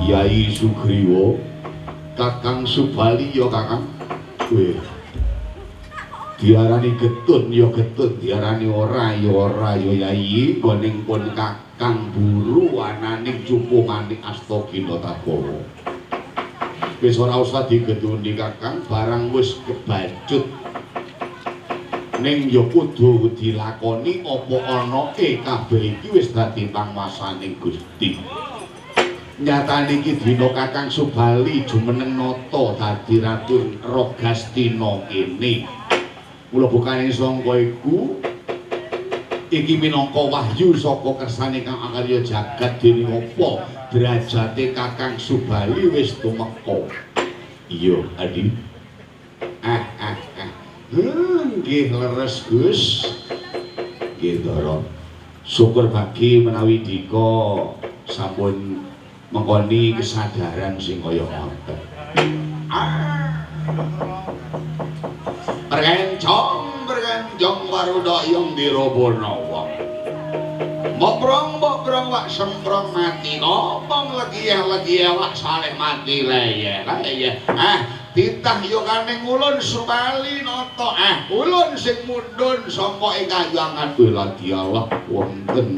Yai Sugriwa, Kakang Subali ya Kakang. Weh. Diarani getun ya getun, diarani ora ya ora ya Yai, goning pun Kakang buru ananing cupungane Astagina Tabawa. Wis ora usah digetuni Kakang, barang wis kebacut. Ning ya kudu dilakoni apa ana kabeh iki wis dadi pangwasaning Gusti. Nyatane iki dina Kakang Subali jumeneng nata dadi Ratu Rogastina kene. Mula bukane sangka iku iki minangka wahyu saka kersane Kang Akarya jagat dening apa derajate Kakang Subali wis tumeka. Iya, Adi. Nggih leres Gus. Nggih Ndara. Syukur bagi menawi dika sampun mengkoni kesadaran sing kaya ngoten. Berkencong waruda yang dirobona wong. Mbok brong wak semprong mati ngomong legi wak saleh mati leye. Titah yokaning ulun Subali nata ulun sing mundhun sangka ing kahyangan Gusti Allah wonten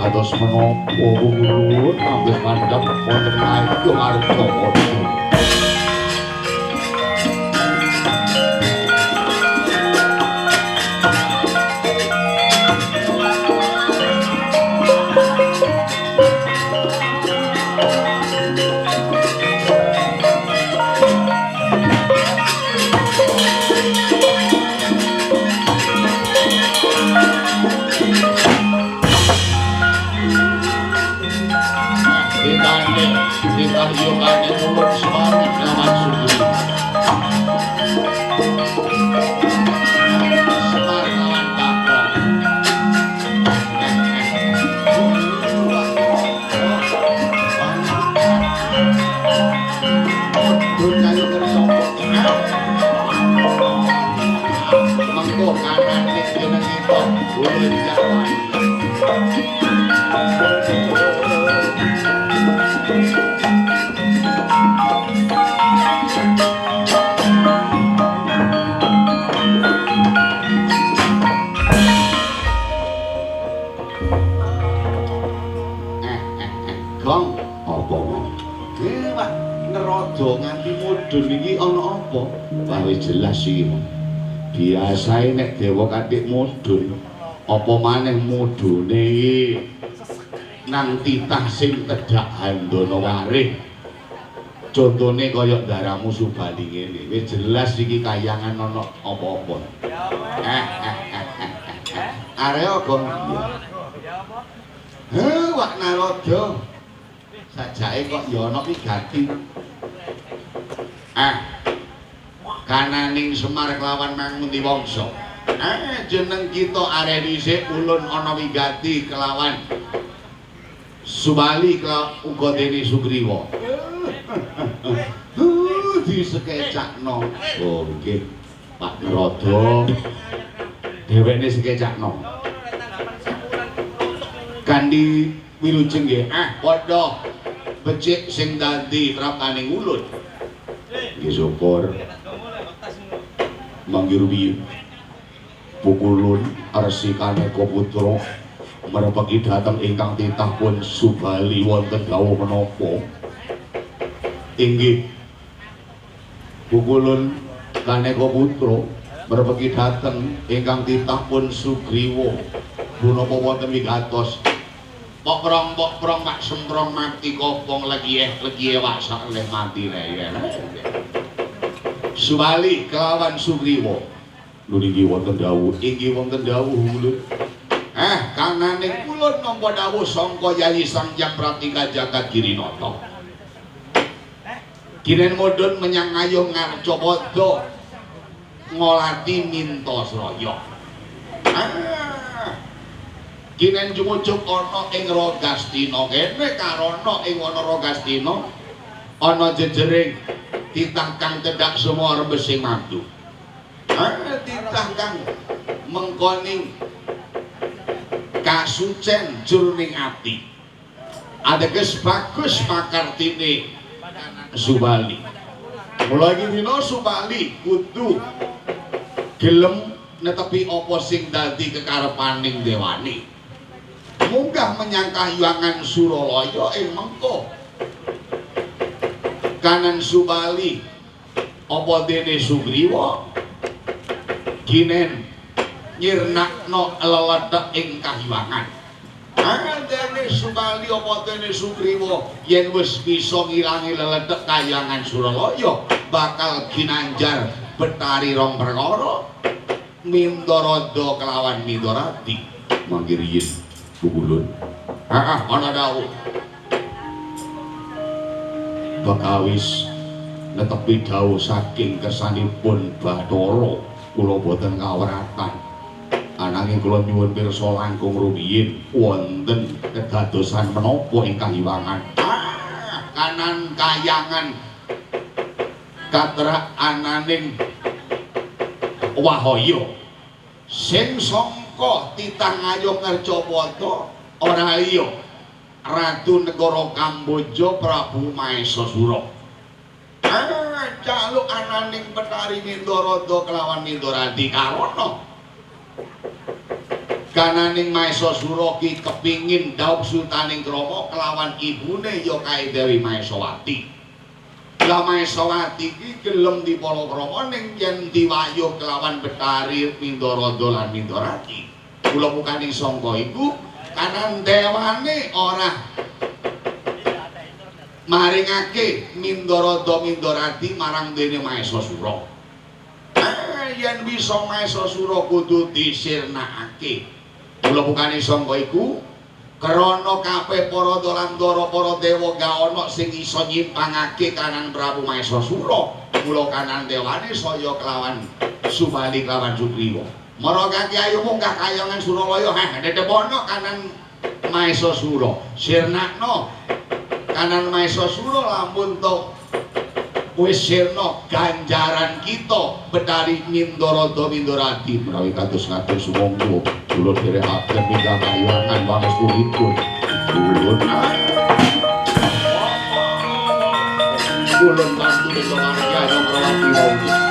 kados menapa ulun ambil mandhap wonten ayo arta jelas iki. Biasae nek dewa katik mudhun, apa maneh mudhune iki nang titah sing tedhak handana warih. Contone kaya Ndaramu Subali ngene. Wis jelas iki kayangan ana apa-apa. Arek kok. Wak Narada. Sajake kok ya ana wigati. Kananing Semar kelawan Mangunti Wangsa. Jeneng kita arek dhisik ulun ana wigati kelawan Subali uga dene Sugriwa. Disekecakno. Oh nggih, Pak Narada. Dheweke sekecakno. Kandi wilujeng nggih, padha becik sing dadi prapaning ulun. Nggih syukur. Manggiruwi pukulun Arsi Kaneka Putra merepeki dhateng ingkang titah pun Subali wonten dawuh menapa? Inggih pukulun Kaneka Putra merepeki dhateng ingkang titah pun Sugriwa punapa wonten wigatos pok prong mak semprong mati kopong legieh wak saleh mati leye. Subali kelawan Sugriwa niki wonten dawuh inggih wonten dawuh ulun kananing ulun nampa dawuh sangka Yayi Sangjang Pratika Jagat Girinata kinen mudhun menyang ngayuh Ngarcapada ngolati Mintasraya kinen jumujuk ana ing Rogastina kene karana ing ana Rogastina ana jejering titah kang tedhak semua rembesing madu. Titah kang mengkoning kasucen jroning ati. ateges bagus makartine Subali. Mula iki dina Subali kudu gelem netepi apa sing dadi kekarepaning dewane. Munggah menyang Kahyangan Suralaya ing mengko kanan Subali apa dene Sugriwa ginen nyirnakno leletek ing Kahyangan. Dene Subali apa dene Sugriwa yen wis bisa ngilangi leletek Kahyangan Suralaya bakal ginanjar Betari rong perkara Mindorada kelawan Mindorati mangke riyin Bugulun. Ana dawuh bakawis netepi dawuh saking kersanipun Bathara kula boten kawratan. Ananging kula nyuwun pirsa langkung rumiyin wonten kedadosan menapa ing Kahyangan. Kanan Kahyangan katrak ananing Wahaya sing sangka titah Ngayog Ngarjapata ora liya Ratu Negara Kamboja Prabu Maesasura. Jaluk ananing Betari Mindorada kelawan Mindorati karana kananing Maesasura ki kepingin dhaup Sultaning Krama kelawan ibune ya kae Dewi Maesawati. Lah Maesawati ki gelem dipalakrama ning yen diwayuh kelawan Betari Mindorada lan Mindorati. Kula mukaning sangka iku kanan dewane ora maringake Mindorada Mindorati marang dene Maesasura. Yen bisa Maesasura kudu disirnakake. Kula mukaning sangka iku krana kabeh para dalandara para dewa gak ana sing isa nyimpangake kanan Prabu Maesasura. Mula kanan dewane saya kelawan Subali kelawan Sugriwa. Maragake ayo munggah Kahyangan Suralaya. Dedepono kanan Maesasura. Sirnakno kanan Maesasura lampun to wis sirna ganjaran kita Betari Mindorada Mindorati menawi kados ngatur sumangga kula dherekaken minggah Kahyangan wangestunipun ulun ulun bantu kula margi ana Prawati wonten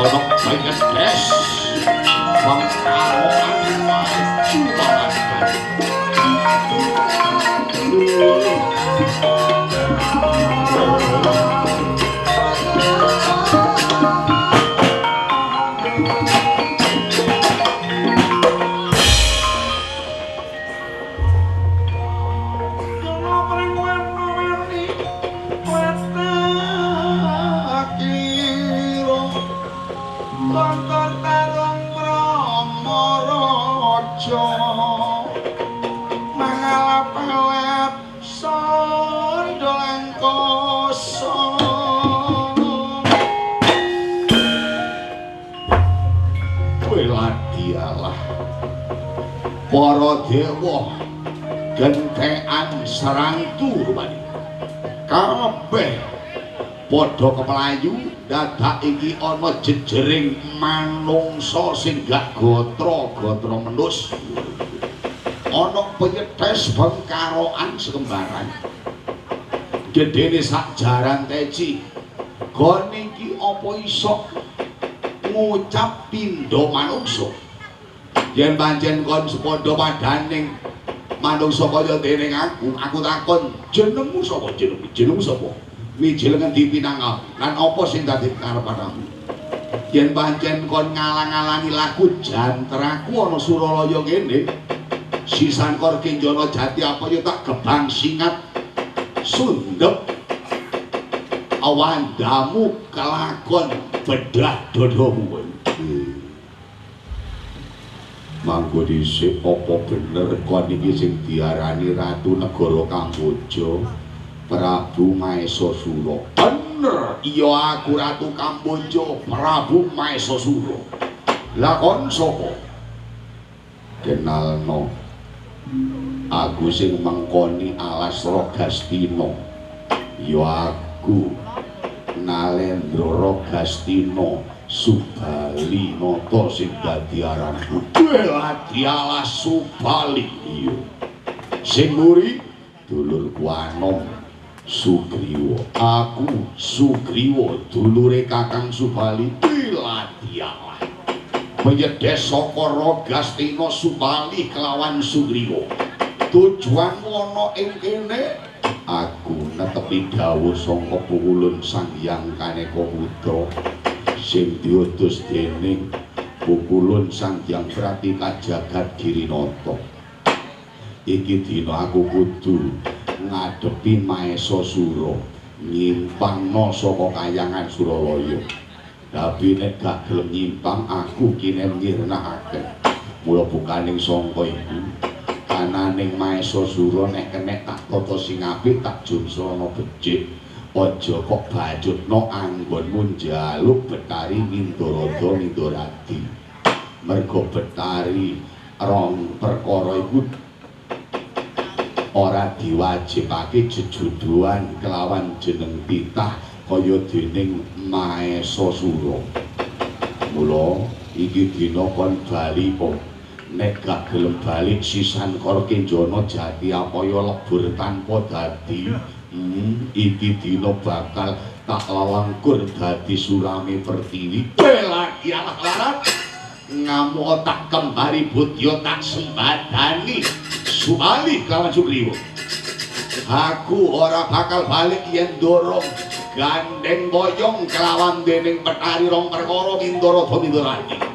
Ono pengen des pengkaroan maju malangan para dewa gentekan serangtu rupane kabeh padha kemlayu dadak iki ana jejering manungsa sing gak gotra-gotra menus ana penyetes bengkaroan sekembaran gedene sak jaran teci gon iki apa iso ngucap pindha manungsa yen pancen kon sepadha padaning manungsa kaya dene aku takon jenengmu sapa jenengmu sapa mijil ngendi pinangka lan apa sing dadi karepanmu yen pancen kon ngalang-alangi laku jantraku ana Suralaya kene sisan kor Kinjana Jati apa ya tak gebang singat sundep awandamu kelakon bedah dodomu manggo dhisik apa bener kon iki sing diarani Ratu Negara Kamboja Prabu Maesasura bener iya aku Ratu Kamboja Prabu Maesasura lah kon sapa kenalno aku sing mengkoni alas Rogastina ya aku Nalendra Rogastina Subali nata sing dadi aranku dadi alas Subali iya sing muri dulurku Anom Sugriwa aku Sugriwa dulure Kakang Subali dadi alas penyedes saka Rogastina Subali kelawan Sugriwa tujuanmu ana ing kene aku netepi dawuh saka pukulun Sang Hyang Kaneka Putra sing diutus dening pukulun Sang Hyang Pratika Jagat Girinata iki dina aku kudu ngadepi Maesasura nyimpangna saka kayangan Suralaya tapi nek gak gelem nyimpang aku kinen ngirnakake mula bukaning sangka iku ananing Maesasura nek kenek tak tata sing apik tak jungsrana becik aja kok bajutna anggonmu njaluk Betari Nindarada Nindarati merga Betari rong perkara iku ora diwajibake jejuduan kelawan jeneng titah kaya dening Maesasura mula iki dina kon bali po nek gak gelem balik sisan karo Kinjana Jati apaya lebur tanpa dadi iki dina bakal tak lalangkur dadi Surami Pertiwi lagi alah larat ngamuk tak kembari budya tak sembadani Subali kelawan Sugriwa aku ora bakal balik yen dorong gandeng boyong kelawan dening Betari rong perkara Nindarada Nindarati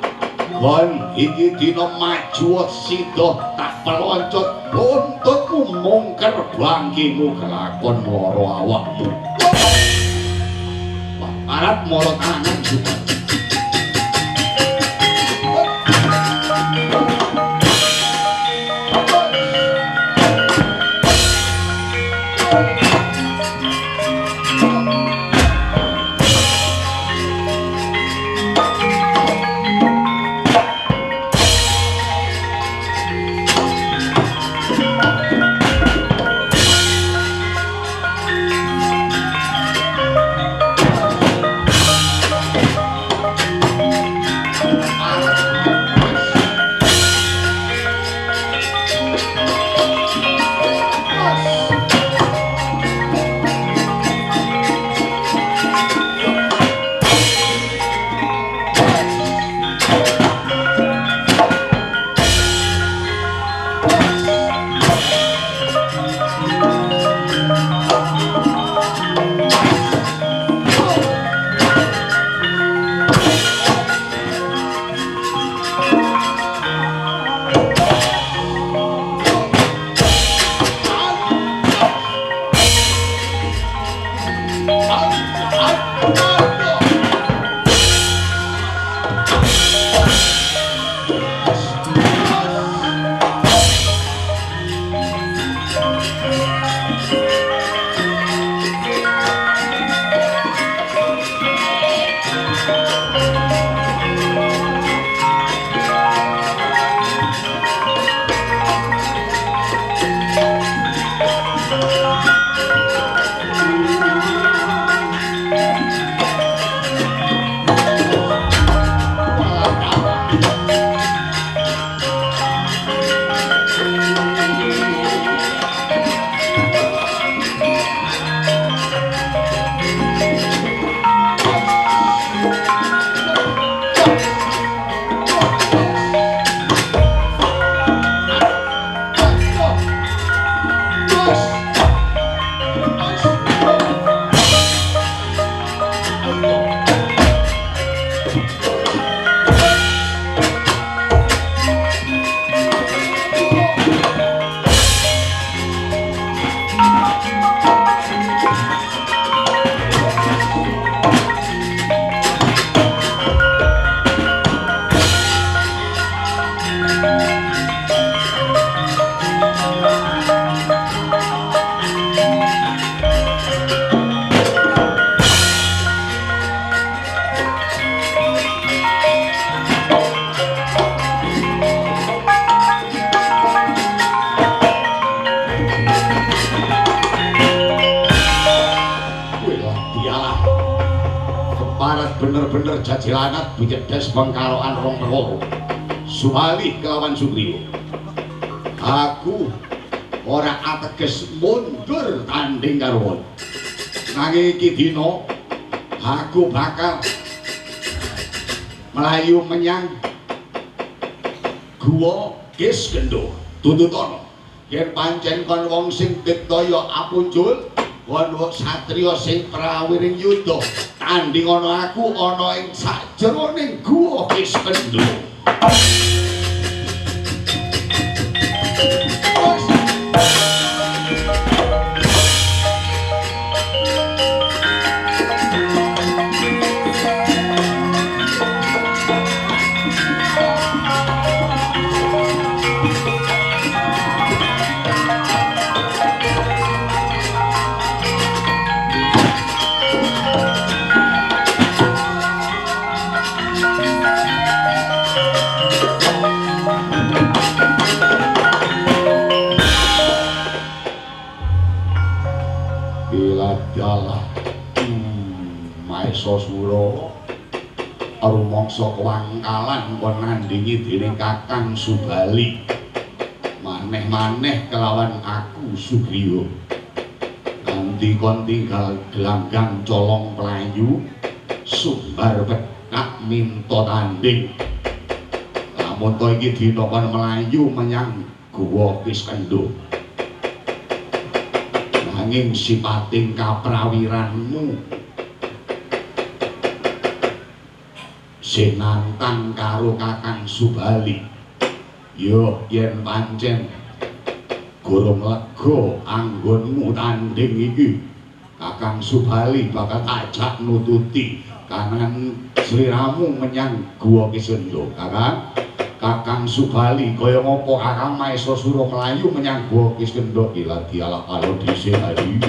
kon iki dina maju sida tak peloncut buntutmu mungker bangkimu kelakon loro awakmu parat mara tangan juga bener-bener jajilanat bicedes pengkaloan rong perworo Subali kelawan Sugriwa. Aku ora ateges mundur tanding karo wong. Nanging iki dina aku bakal melayu menyang Guwa Kiskendha. Tuntutono yen pancen kon wong sing diktaya apunjul kon wong satriya sing prawiring yudha tanding ana aku ana ing sajroning Guwa Kiskendha. Sosuro rumangsa kewangkalan kon nandingi dening Kakang Subali maneh-maneh kelawan aku Sugriwa kanthi kon tinggal gelanggang colong playu sumbar petak minta tanding lamun to iki dina kon mlayu menyang Guwa Kiskendha nanging sipating kaprawiranmu sinantang karo Kakang Subali. Yo yen pancen gurung lega anggonmu tanding iki Kakang Subali bakal ajak nututi kanan sliramu menyang Guwa Kiskendha. Kakang Subali kaya ngopo Kakang Maesa Sura mlayu menyang Guwa Kiskendha ila dialah karo dhisik hari.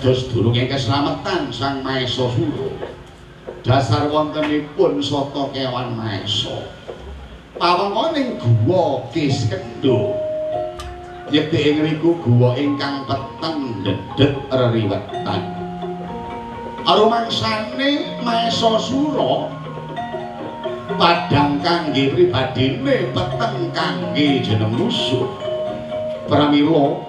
Dados durunge keslametan Sang Maesa Sura. Dasar wontenipun sata kewan maesa. Pawengoning guwa Kiskendha. Yekti ing riku guwa ingkang peteng dedet reriwetan. Arumangsane Maesa Sura padhang kangge pribadine peteng kangge jeneng musuh. Pramila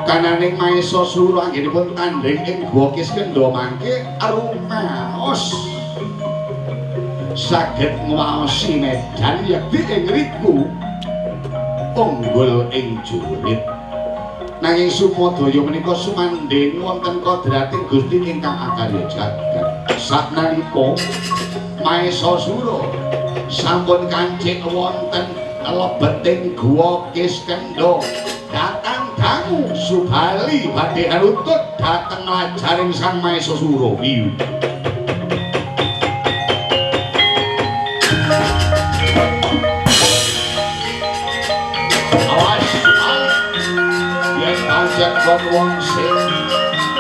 kananing Maesa Sura anggenipun tandhing ing Guwa Kiskendha mangke arumaos saged ngwaosi medan yekti ing riku unggul ing jurit. Nanging Sumadaya menika sumandhing wonten kodrating Gusti ingkang akarya jagat. Saknalika Maesa Sura sampun kancik wonten lebeting Guwa Kiskendha datang dangu Subali badhe arutut dhateng lajaring Sang Maesa Sura. Awas Subali yen pancen kon wong sing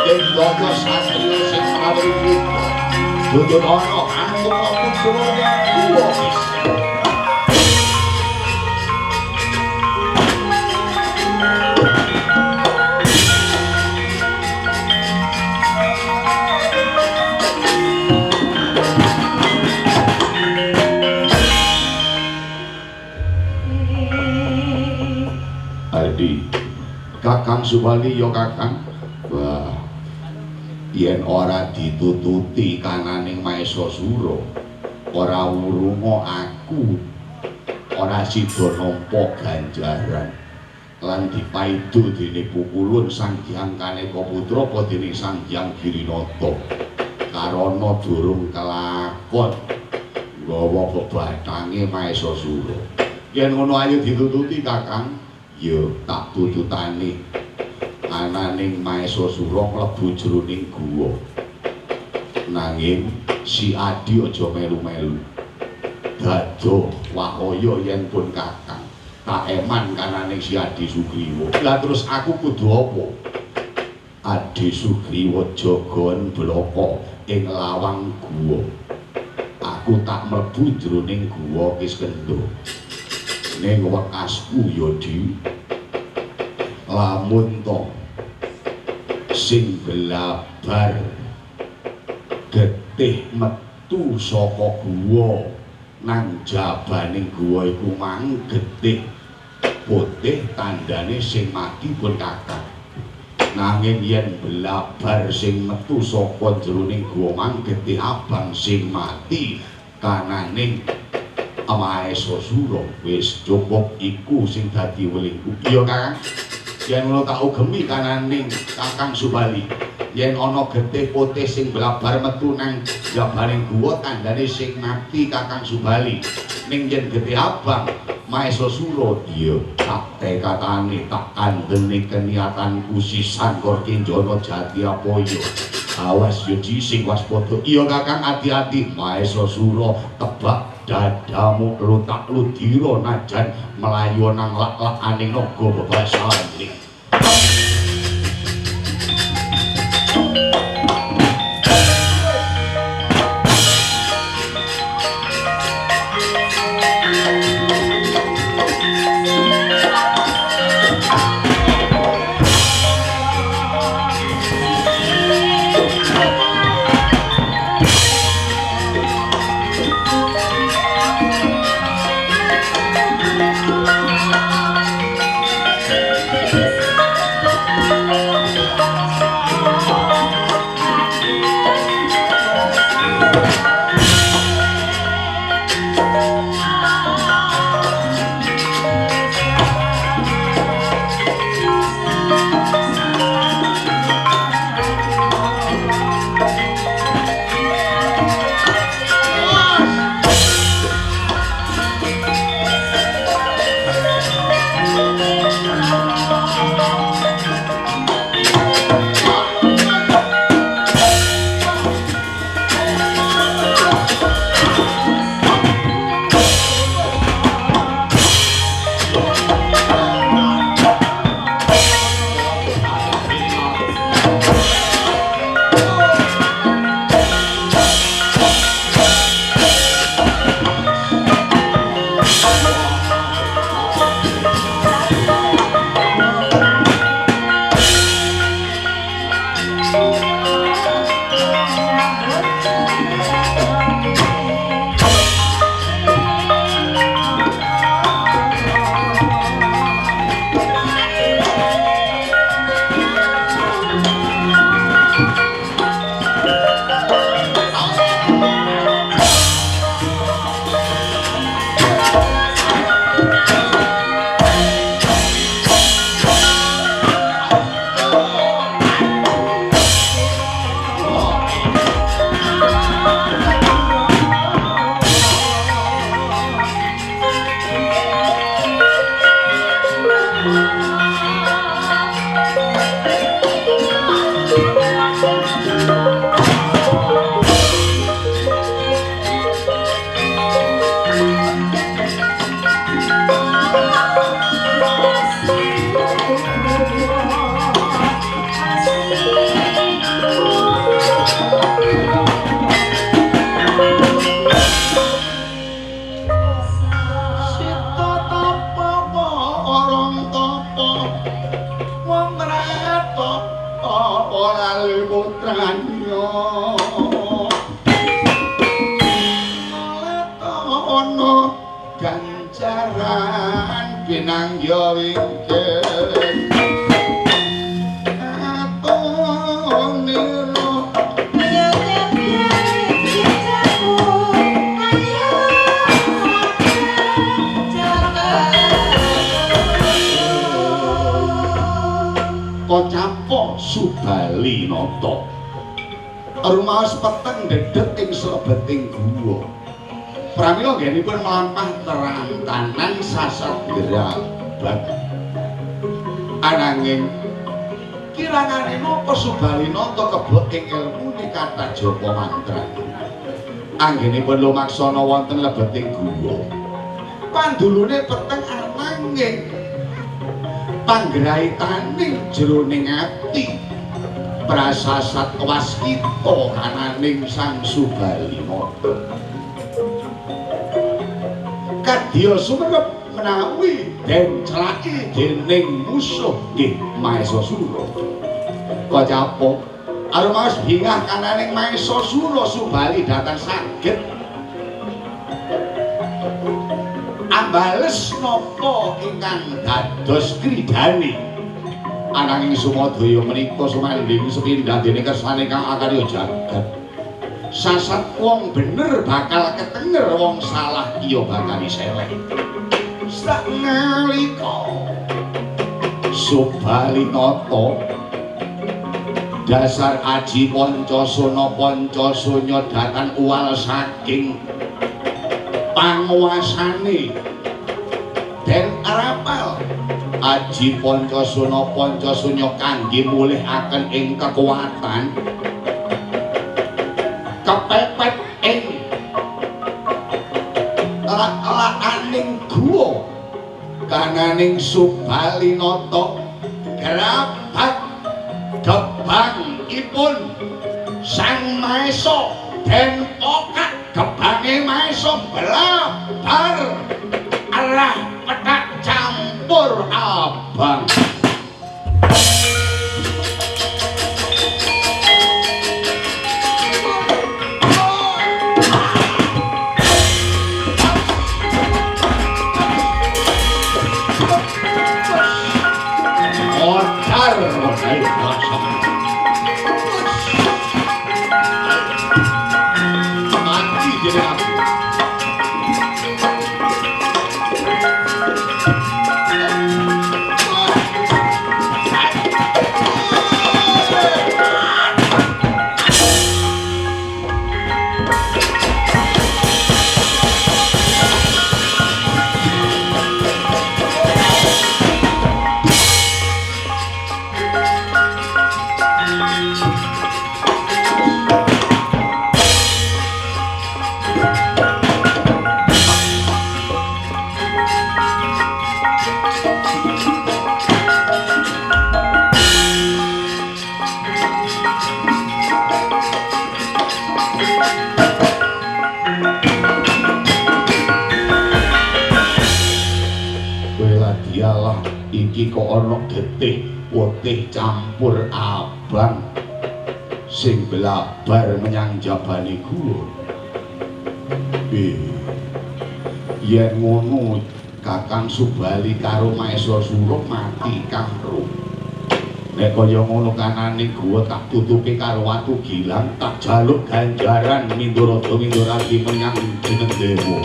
dendaka satriya sing awri kita dudu ana anggota putrane Guwa Kiskendha. Kakang Subali ya Kakang. Wah, yen ora ditututi kananing Maesa Sura, ora wurunga aku ora sida nampa ganjaran lan dipaidu dene pukulun Sang Hyang Kaneka Putra apa dening Sang Hyang Girinata. Karana durung kelakon nggawa bebatange Maesa Sura. Yen ngono ayo ditututi Kakang. Ya tak tututane ananing Maesa Sura mlebu jroning guwa. Nanging si Adi aja melu-melu. Dado wahaya yen pun Kakang tak eman kananing si Adi Sugriwa. Lah terus aku kudu apa? Adi Sugriwa jagon bloko ing lawang guwa. Aku tak mlebu jroning Guwa Kiskendha. Ning wekasku ya Di lamun to sing blabar getih metu saka guwa nang jabaning guwa iku mang getih putih tandane sing mati pun Kakang. Nanging yen blabar sing metu saka jroning guwa mang getih abang sing mati kananing Maesa Sura wis cukup iku sing dadi welingku. Iya Kakang. Yen ngono tak ugemi kananing Kakang Subali. Yen ana getih putih sing blabar metu nang jabaning guwa tandane sing mati Kakang Subali. Ning yen getih abang Maesa Sura iya tak tekatane tak kandhene keniatanku sisan kor kenjana jati apoyo. Awas yo Di sing waspada. Iya Kakang ati-ati Maesa Sura tebak dadamu lutak ludira najan melayu nang lak-lakaning naga bebasan. Subali nata rumaos peteng dedhet ing slebeting guwa pramila nggenipun mlampah terantanan sasat gerabat ananging kirangane napa Subali nata kebek ing ilmune kathah japa mantra anggenipun lumaksana wonten lebeting guwa pandulune peteng ananging panggraitaning jroning ati prasasat waskita kananing Sang Subali nata kadya sumerep menawi den celaki dening musuh nggih Mahesasura kacapa arumas bingah kananing Mahesasura Subali datang saged ambales napa ingkang dados kridani ananging Sumadaya menika sumanding sepindhah dene kersane kang akarya jagat sasat wong bener bakal ketenger wong salah iya bakal diseleh sak nalika Subali nata dasar aji Pancasona Pancasunya datan uwal saking panguwasane den arapal aji Pancasona Pancasunya kangge mulihaken ing kekuatan kepepet ing lakaning guwa kananing Subali nata grabat gebangipun Sang Mahesa den okak gebange Mahesa blabar arah petak campur abang iki kok ana getih putih campur abang sing blabar menyang jabane guwa yen ngono Kakang Subali karo Mahesasura mati karo nek kaya ngono kanane guwa tak tutupi karo watu gilang tak jaluk ganjaran Mindorada Mindorati menyang Jenendewa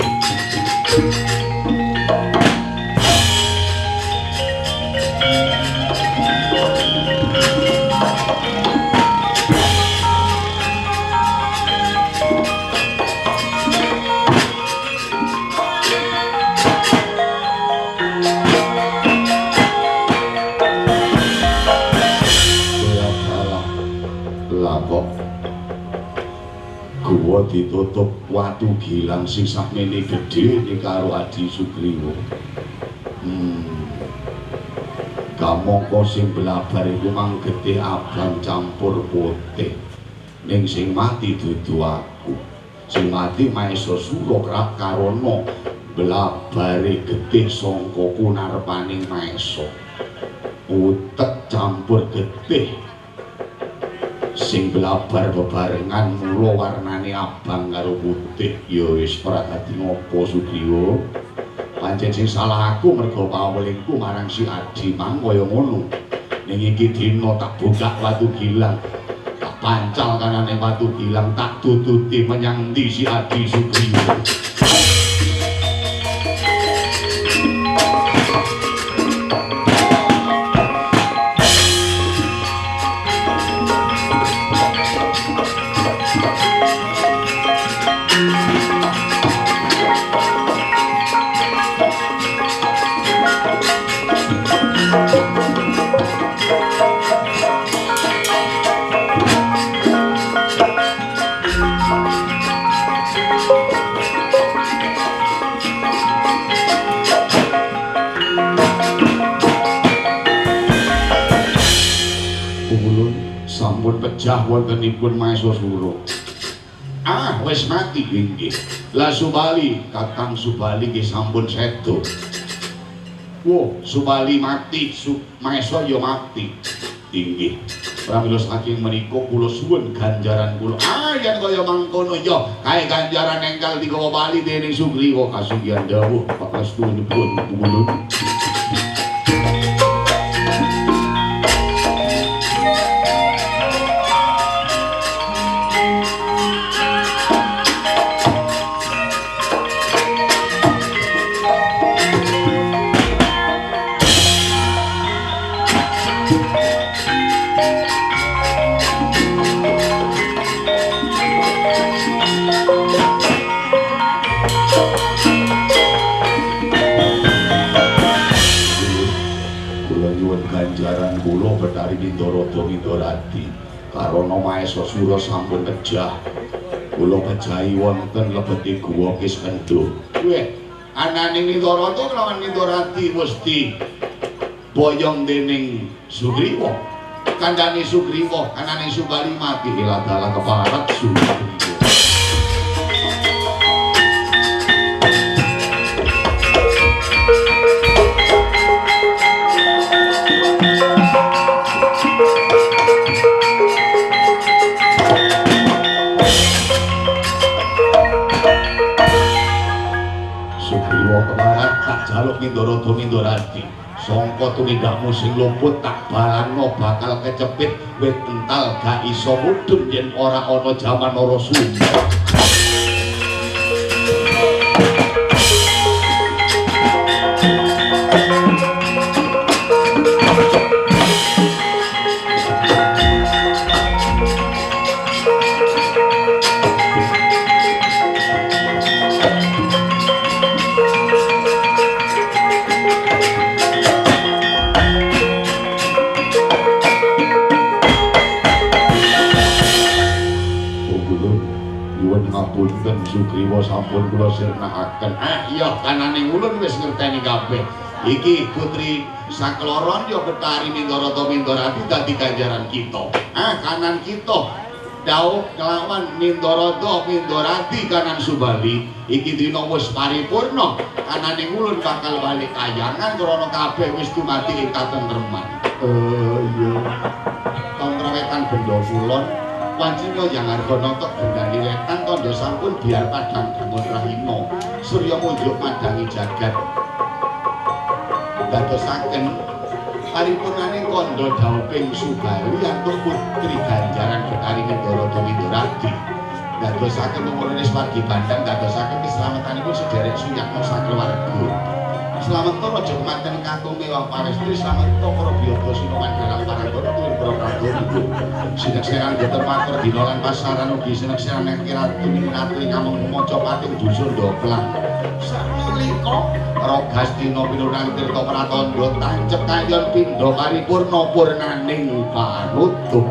Guwa ditutup watu gilang sing sakmene gedhe karo Adi Sugriwa. Kamangka sing blabar iku mang getih abang campur putih. Ning sing mati dudu aku. Sing mati Maesa Sura krap karana blabare getih sangka kunarpaning Maesa. Utek campur getih sing blabar bebarengan mula warnane abang karo putih. Ya wis ora dadi ngopo Sugriwa. Pancen sing salah aku merga pawelingku marang si Adi mang kaya ngono. Ning iki dina tak buka watu gilang. Tak pancal kanane watu gilang tak tututi menyang ndi si Adi Sugriwa. Pecah wontenipun Maesa Sura. Wis mati nggih. Lah Subali, Kakang Subali nggih sampun sedo. Subali mati, Maesa ya mati. Inggih. Pramila saking menika kula suwun ganjaran kula. Yen kaya mangkono ya, kae ganjaran enggal digawa bali dening Sugriwa kasugihan dawuh pangastungipun kula. Betari Mindorada Mindorati karana Maesa Sura sampun pejah. Kula pejahi wonten lebete guwa Kisendha. Ananing Mindorada kelawan Mindorati mesti boyong dening Sugriwa. Kandhane Sugriwa, ananing Subali mati iladala keparat Sugriwa. Jaluk Mindorada Mindorati sangka tumindakmu sing luput tak balano bakal kecepit wit ental gak iso mudhun yen ora ana jaman Narasumba. Sugriwa sampun kula sirnakaken. Iya kananing ulun wis ngerteni kabeh. Iki putri sakloron ya Betari Mindorada Mindorati dadi ganjaran kita. Kanan kita dawuh kelawan Mindorada Mindorati kanan Subali. Iki dina wis paripurna. Kananing ulun bakal bali kayangan krana kabeh wis dumadi ing katentreman. Iya. Tangrewetan benda kulon Wancina yang harga notok bendani wetan tondo sampun biar padang bangun rahino Surya munjuk madangi jagat dadosaken paripurnaning kondo dauping Subali antuk putri ganjaran Betari Mindorada Mindorati dadosaken pemurnis wargi bandang dadosaken keselamatanipun sederek suyakna sakeluwarga. Selamat to raja kemanten kakung mewah parestri selamat to para biyoga sinuman dalam paranggono tuwin para pradono sinekseran boten matur dina lan pasaran ugi sinekseran nek kiratu minati ngamung maca pating dusun Ndoplang sanalika rogas dina pinunan tirta pratandha tancep kayon pindha paripurna purnaning panutup